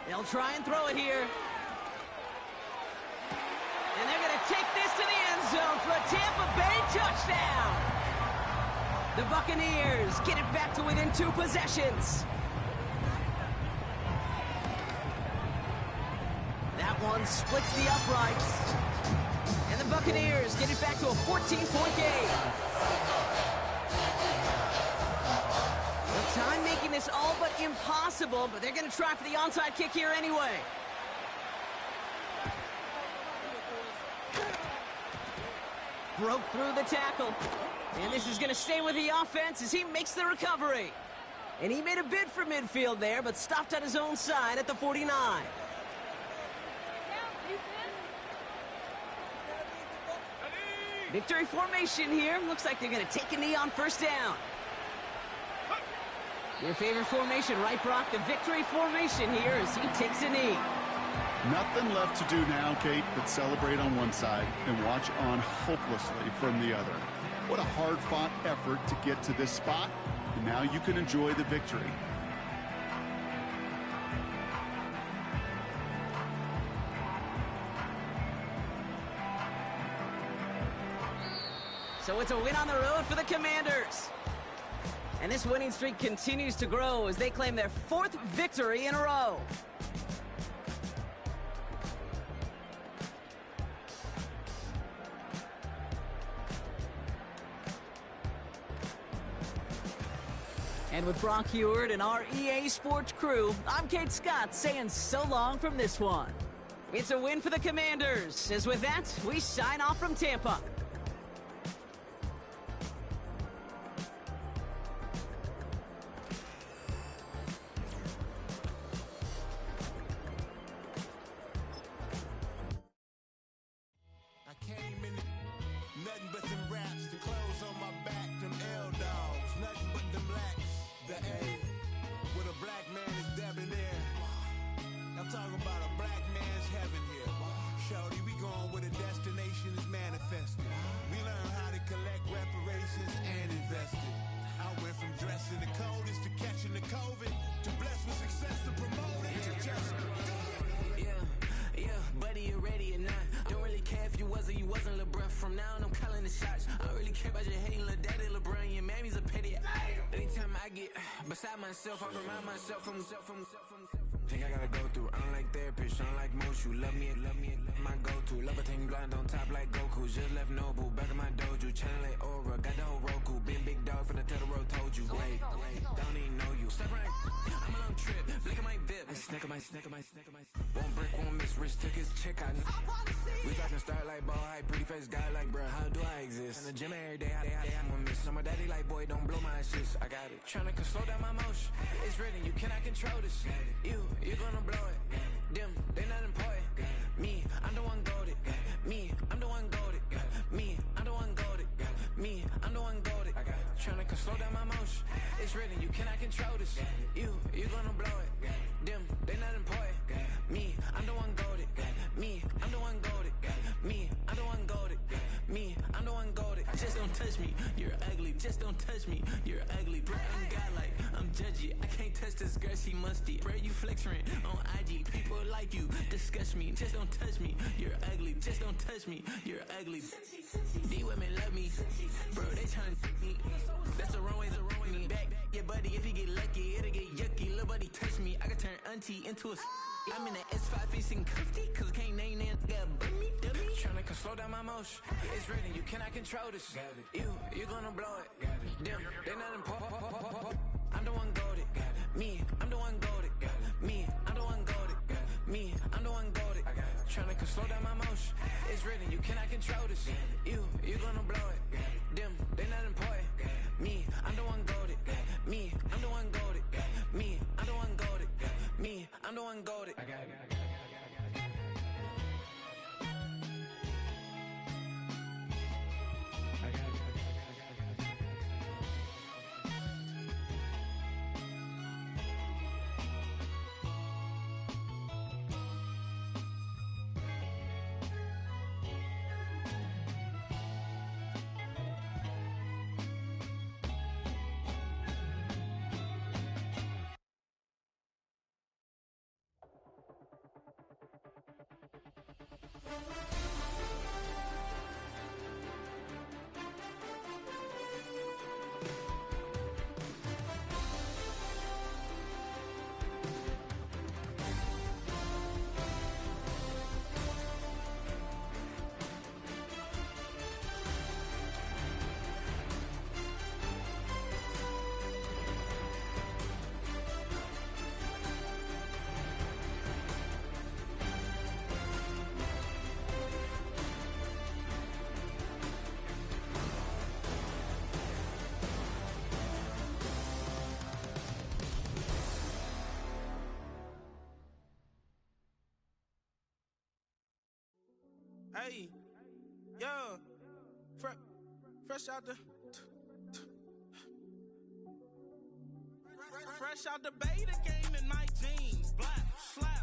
They'll try and throw it here. And they're going to take this to the end zone for a Tampa Bay touchdown. The Buccaneers get it back to within 2 possessions. That one splits the uprights. And the Buccaneers get it back to a 14-point game. The time making this all but impossible, but they're going to try for the onside kick here anyway. Broke through the tackle. And this is going to stay with the offense as he makes the recovery. And he made a bid for midfield there, but stopped on his own side at the 49. Victory formation here. Looks like they're going to take a knee on 1st down. Your favorite formation, right, Brock? The victory formation here as he takes a knee. Nothing left to do now, Kate, but celebrate on one side and watch on hopelessly from the other. What a hard-fought effort to get to this spot, and now you can enjoy the victory. So it's a win on the road for the Commanders. And this winning streak continues to grow as they claim their 4th victory in a row. And with Brock Heward and our EA Sports crew, I'm Kate Scott saying so long from this one. It's a win for the Commanders, as with that, we sign off from Tampa. Nothing but them raps, the clothes on my back, them L-dogs. Nothing but them blacks, the A. With a black man is debonair. I'm talking about a black man's heaven here. Shorty, we going where the destination is manifested. We learn how to collect reparations and invest it. I went from dressing the coldest to catching the COVID, to blessed with success to promote it, to just do it. Yeah, buddy, you ready or not? Don't really care if you was or you wasn't LeBron. From now on, I'm calling the shots. I don't really care about your hating little daddy LeBron. Your mammy's a petty. Anytime I get beside myself, I remind myself from. Think I gotta go through. I don't like therapists, I don't like motion. shoe. Love me, my go-to. Levitate blind on top like Goku. Just left Noble, back in my dojo. Channel like Aura, got the whole Roku. Been big dog from the Tether told you. Wait, don't even know you. Step right, I'm a long trip. Look at my VIP. Snicker my. One brick, one miss. Rich took his chick out. We talking start like ball high, pretty face guy like bruh. How do I exist? In the gym every day, I'm gonna miss. So my daddy like boy, don't blow my assist. I got it. Tryna slow down my motion. It's written, you cannot control this. You gonna blow it. Them, they not important. Me, I'm the one goated. Me, I'm the one goated. Me, I'm the one goated. Me, I'm the one goated. Tryna slow down my motion. It's written, you cannot control this. You gonna blow it. Them, they not important. Me, I'm the one goated. Me, I'm the one goated. Me, I'm the one goated. Me, I'm the one goated. Just don't touch me, you're ugly. Just don't touch me, you're ugly. Bro, I'm godlike, I'm judgy. I can't touch this girl, she musty. Bro, you flexing on IG. People like you disgust me. Just don't touch me, you're ugly. Just don't touch me, you're ugly. These women love me, bro. They trying to me. That's the wrong way. Me back, yeah, buddy. If you get lucky, it'll get yucky. Little buddy touch me, I can turn auntie into a. I'm in the S5 facing cuffy, cause I can't name that. Dummy. Tryna slow down my motion. It's written, you cannot control this. You gonna blow it. Them, they not important. I'm the one goated. Me, I'm the one goated. Me, I'm the one goated. Me, I'm the one goated. Tryna slow down my motion. It's written, you cannot control this. You gonna blow it. Them, they not important. Me, I'm the one goated. Me, I'm the one goated. Me, I'm the one goated. Me, I'm the one goated. Hey, yo, fresh out the beta game in my jeans, black slap.